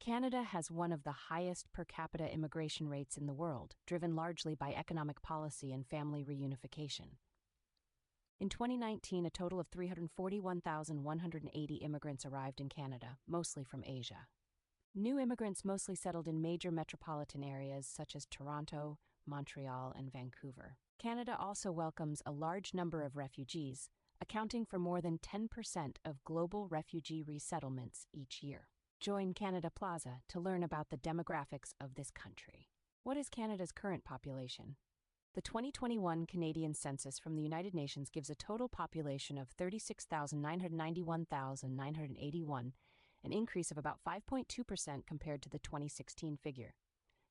Canada has one of the highest per capita immigration rates in the world, driven largely by economic policy and family reunification. In 2019, a total of 341,180 immigrants arrived in Canada, mostly from Asia. New immigrants mostly settled in major metropolitan areas such as Toronto, Montreal, and Vancouver. Canada also welcomes a large number of refugees, accounting for more than 10% of global refugee resettlements each year. Join Canada Plaza to learn about the demographics of this country. What is Canada's current population? The 2021 Canadian census from the United Nations gives a total population of 36,991,981, an increase of about 5.2% compared to the 2016 figure.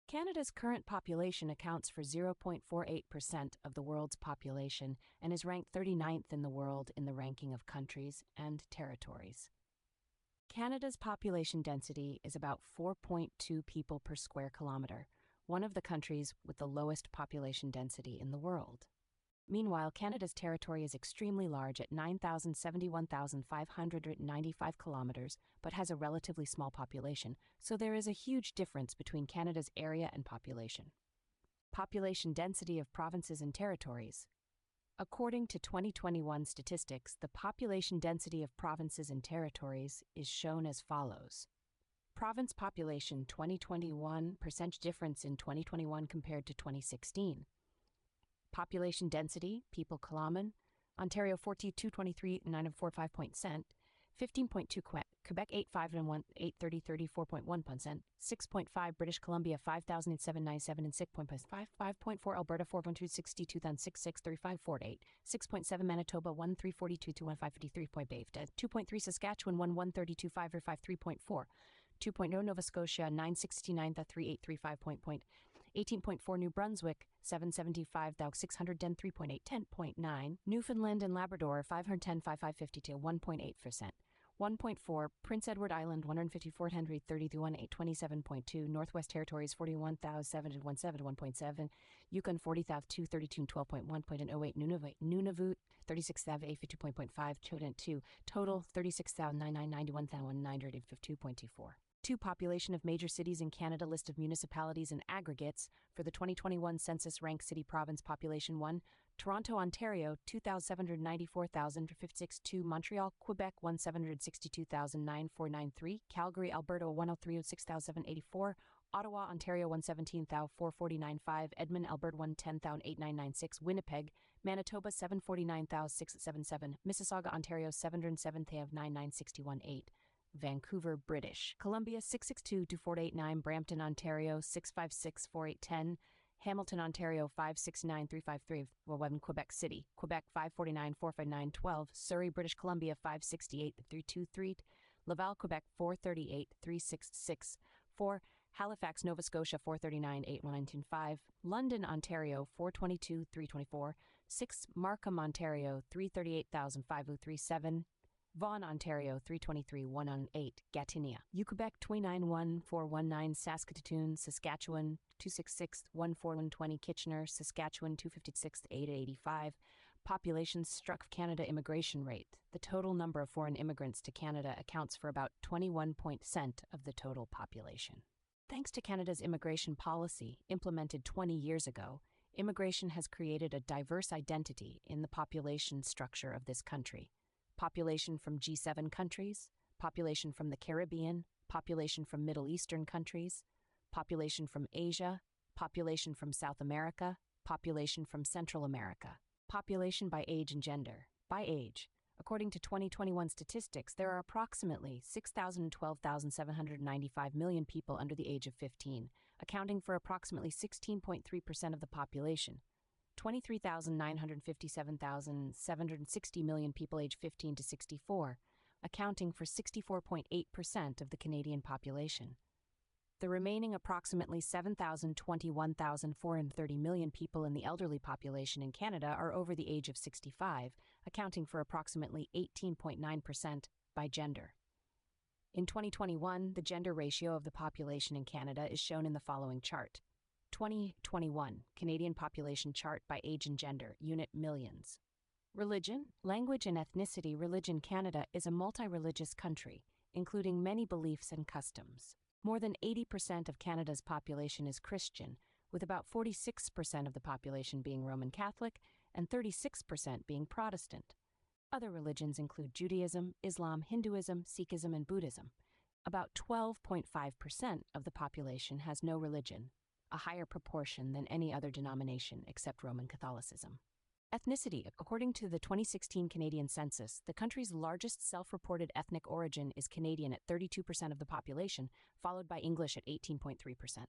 Canada's current population accounts for 0.48% of the world's population and is ranked 39th in the world in the ranking of countries and territories. Canada's population density is about 4.2 people per square kilometer, one of the countries with the lowest population density in the world. Meanwhile, Canada's territory is extremely large at 9,071,595 kilometers, but has a relatively small population, so there is a huge difference between Canada's area and population. Population density of provinces and territories. According to 2021 statistics, the population density of provinces and territories is shown as follows. Province population 2021 % difference in 2021 compared to 2016. Population density, people kilometer, Ontario 4223 945%, 15.2 Quebec 85 830 34.1%, 6.5 British Columbia 5,797 and 6.5 5.4 Alberta 412 62,066 3548, 6.7 Manitoba 1342 1553.8, 2.3 Saskatchewan 132 5 or 3.4, 2.0 Nova Scotia 969 3835. 18.4 New Brunswick 775 610 3.8 10.9 Newfoundland and Labrador 510 5552 1.8%. 1.4 Prince Edward Island 154 Henry 31 827.2 Northwest Territories 41,717 1.7 Yukon 40,232 12.1.08 Nunavut 36,852.5 Chodan 2 Total 36,991,952.24. 2 Population of major cities in Canada. List of municipalities and aggregates for the 2021 census. Rank city province population. 1 Toronto, Ontario 2,794,056. 2 Montreal, Quebec 1,762,9493. Calgary, Alberta 103,006,784. Ottawa, Ontario 117,449.5. Edmonton, Alberta 110,8996. Winnipeg, Manitoba 749,677. Mississauga, Ontario 707,99618. Vancouver, British Columbia 662-2489, Brampton, Ontario 656-4810, Hamilton, Ontario 569-353, Quebec City, Quebec 549-459-12, Surrey, British Columbia 568-323, Laval, Quebec 438-366, 4 Halifax, Nova Scotia 439-8195, London, Ontario 422-324, 6 Markham, Ontario 338,5037, Vaughan, Ontario 323-118, Gatineau, Quebec 291-419, Saskatoon, Saskatchewan 266-14120, Kitchener, Saskatchewan 256-885. Population struck Canada immigration rate. The total number of foreign immigrants to Canada accounts for about 21% of the total population. Thanks to Canada's immigration policy, implemented 20 years ago, immigration has created a diverse identity in the population structure of this country. Population from G7 countries, population from the Caribbean, population from Middle Eastern countries, population from Asia, population from South America, population from Central America. Population by age and gender. By age, according to 2021 statistics, there are approximately 6,012,795 million people under the age of 15, accounting for approximately 16.3% of the population. 23,957,760 million people aged 15 to 64, accounting for 64.8% of the Canadian population. The remaining approximately 7,021,430 million people in the elderly population in Canada are over the age of 65, accounting for approximately 18.9% by gender. In 2021, the gender ratio of the population in Canada is shown in the following chart. 2021 Canadian population chart by age and gender, unit millions. Religion, language and ethnicity. Religion. Canada is a multi-religious country, including many beliefs and customs. More than 80% of Canada's population is Christian, with about 46% of the population being Roman Catholic and 36% being Protestant. Other religions include Judaism, Islam, Hinduism, Sikhism, and Buddhism. About 12.5% of the population has no religion, a higher proportion than any other denomination except Roman Catholicism. Ethnicity. According to the 2016 Canadian census, the country's largest self-reported ethnic origin is Canadian at 32% of the population, followed by English at 18.3%,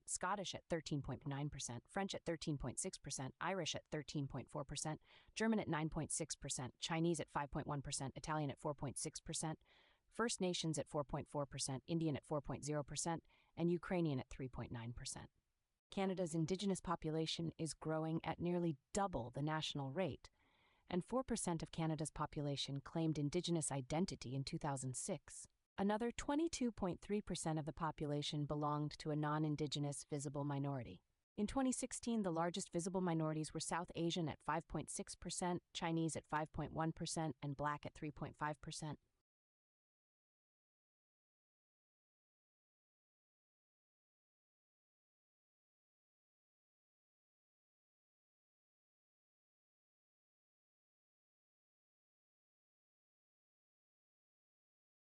Scottish at 13.9%, French at 13.6%, Irish at 13.4%, German at 9.6%, Chinese at 5.1%, Italian at 4.6%, First Nations at 4.4%, Indian at 4.0%, and Ukrainian at 3.9%. Canada's Indigenous population is growing at nearly double the national rate, and 4% of Canada's population claimed Indigenous identity in 2006. Another 22.3% of the population belonged to a non-Indigenous visible minority. In 2016, the largest visible minorities were South Asian at 5.6%, Chinese at 5.1%, and Black at 3.5%.